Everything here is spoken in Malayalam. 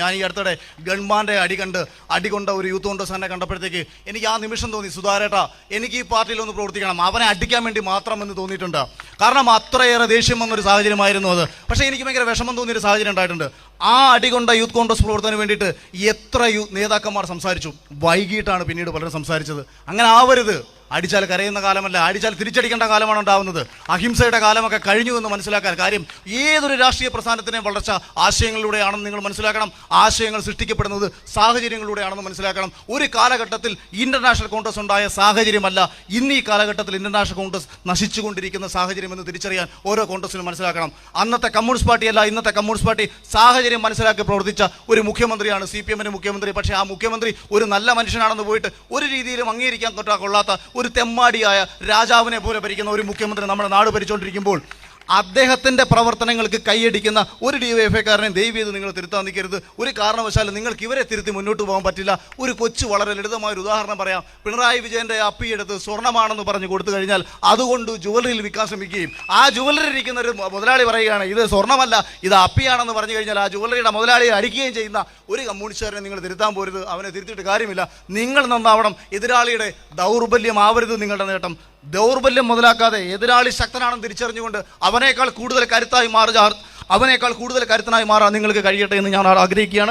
ഞാൻ ഈ അടുത്തിടെ ഗൺമാന്റെ അടികൊണ്ട ഒരു യൂത്ത് കോൺഗ്രസ് തന്നെ കണ്ടപ്പോഴത്തേക്ക് എനിക്ക് ആ നിമിഷം തോന്നി, സുധാരേട്ടാ എനിക്ക് ഈ പാർട്ടിയിൽ ഒന്ന് പ്രവർത്തിക്കണം, അവനെ അടിക്കാൻ വേണ്ടി മാത്രം എന്ന് തോന്നിയിട്ടുണ്ട്. കാരണം അത്രയേറെ ദേഷ്യം വന്നൊരു സാഹചര്യമായിരുന്നു അത്. പക്ഷേ എനിക്ക് ഭയങ്കര വിഷമം തോന്നിയൊരു സാഹചര്യം ഉണ്ടായിട്ടുണ്ട്. ആ അടികൊണ്ട യൂത്ത് കോൺഗ്രസ് പ്രവർത്തനത്തിന് വേണ്ടിയിട്ട് എത്ര നേതാക്കന്മാർ സംസാരിച്ചു, വൈകിട്ടാണ് പിന്നീട് പലരും സംസാരിച്ചത്. അങ്ങനെ ആവരുത്. അടിച്ചാൽ കരയുന്ന കാലമല്ല, അടിച്ചാൽ തിരിച്ചടിക്കേണ്ട കാലമാണ് ഉണ്ടാവുന്നത്. അഹിംസയുടെ കാലമൊക്കെ കഴിഞ്ഞു എന്ന് മനസ്സിലാക്കാൻ കാര്യം ഏതൊരു രാഷ്ട്രീയ പ്രസ്ഥാനത്തിനെ വളർച്ച ആശയങ്ങളിലൂടെയാണെന്ന് നിങ്ങൾ മനസ്സിലാക്കണം. ആശയങ്ങൾ സൃഷ്ടിക്കപ്പെടുന്നത് സാഹചര്യങ്ങളിലൂടെയാണെന്ന് മനസ്സിലാക്കണം. ഒരു കാലഘട്ടത്തിൽ ഇന്റർനാഷണൽ കോൺഗ്രസ് ഉണ്ടായ സാഹചര്യമല്ല ഇന്ന് ഈ കാലഘട്ടത്തിൽ ഇന്റർനാഷണൽ കോൺഗ്രസ് നശിച്ചുകൊണ്ടിരിക്കുന്ന സാഹചര്യമെന്ന് തിരിച്ചറിയാൻ ഓരോ കോൺഗ്രസിനും മനസ്സിലാക്കണം. അന്നത്തെ കമ്മ്യൂണിസ്റ്റ് പാർട്ടിയല്ല ഇന്നത്തെ കമ്മ്യൂണിസ്റ്റ് പാർട്ടി. സാഹചര്യം മനസ്സിലാക്കി പ്രവർത്തിച്ച ഒരു മുഖ്യമന്ത്രിയാണ് CPM-ന്റെ മുഖ്യമന്ത്രി. പക്ഷേ ആ മുഖ്യമന്ത്രി ഒരു നല്ല മനുഷ്യനാണെന്ന് പോയിട്ട് ഒരു രീതിയിലും അംഗീകരിക്കാൻ കൊള്ളാത്ത ഒരു തെമ്മാടിയായ രാജാവിനെ പോലെ ഭരിക്കുന്ന ഒരു മുഖ്യമന്ത്രി നമ്മുടെ നാട് ഭരിച്ചുകൊണ്ടിരിക്കുമ്പോൾ അദ്ദേഹത്തിൻ്റെ പ്രവർത്തനങ്ങൾക്ക് കൈയടിക്കുന്ന ഒരു DYFIക്കാരനെ ദയവ് ചെയ്ത് നിങ്ങൾ തിരുത്താൻ നിൽക്കരുത്. ഒരു കാരണവശാലും നിങ്ങൾക്ക് ഇവരെ തിരുത്തി മുന്നോട്ട് പോകാൻ പറ്റില്ല. ഒരു കൊച്ചു വളരെ ലളിതമായ ഒരു ഉദാഹരണം പറയാം. പിണറായി വിജയൻ്റെ അപ്പിയെടുത്ത് സ്വർണ്ണമാണെന്ന് പറഞ്ഞ് കൊടുത്തു കഴിഞ്ഞാൽ അതുകൊണ്ട് ജുവലറിയിൽ വിൽക്കാൻ ശ്രമിക്കുകയും ആ ജുവലറി ഇരിക്കുന്ന ഒരു മുതലാളി പറയുകയാണ് ഇത് സ്വർണ്ണമല്ല ഇത് അപ്പിയാണെന്ന് പറഞ്ഞു കഴിഞ്ഞാൽ ആ ജുവലറിയുടെ മുതലാളിയെ അടിക്കുകയും ചെയ്യുന്ന ഒരു കമ്മ്യൂണിസ്റ്റുകാരനെ നിങ്ങൾ തിരുത്താൻ പോരുത്. അവനെ തിരുത്തിയിട്ട് കാര്യമില്ല. നിങ്ങൾ നന്നാവണം. എതിരാളിയുടെ ദൗർബല്യം ആവരുത് നിങ്ങളുടെ നേട്ടം. ദൗർബല്യം മുതലാക്കാതെ എതിരാളി ശക്തനാണെന്ന് തിരിച്ചറിഞ്ഞുകൊണ്ട് അവനേക്കാൾ കൂടുതൽ കരുത്തനായി മാറാൻ നിങ്ങൾക്ക് കഴിയട്ടെ എന്ന് ഞാൻ ആഗ്രഹിക്കുകയാണ്.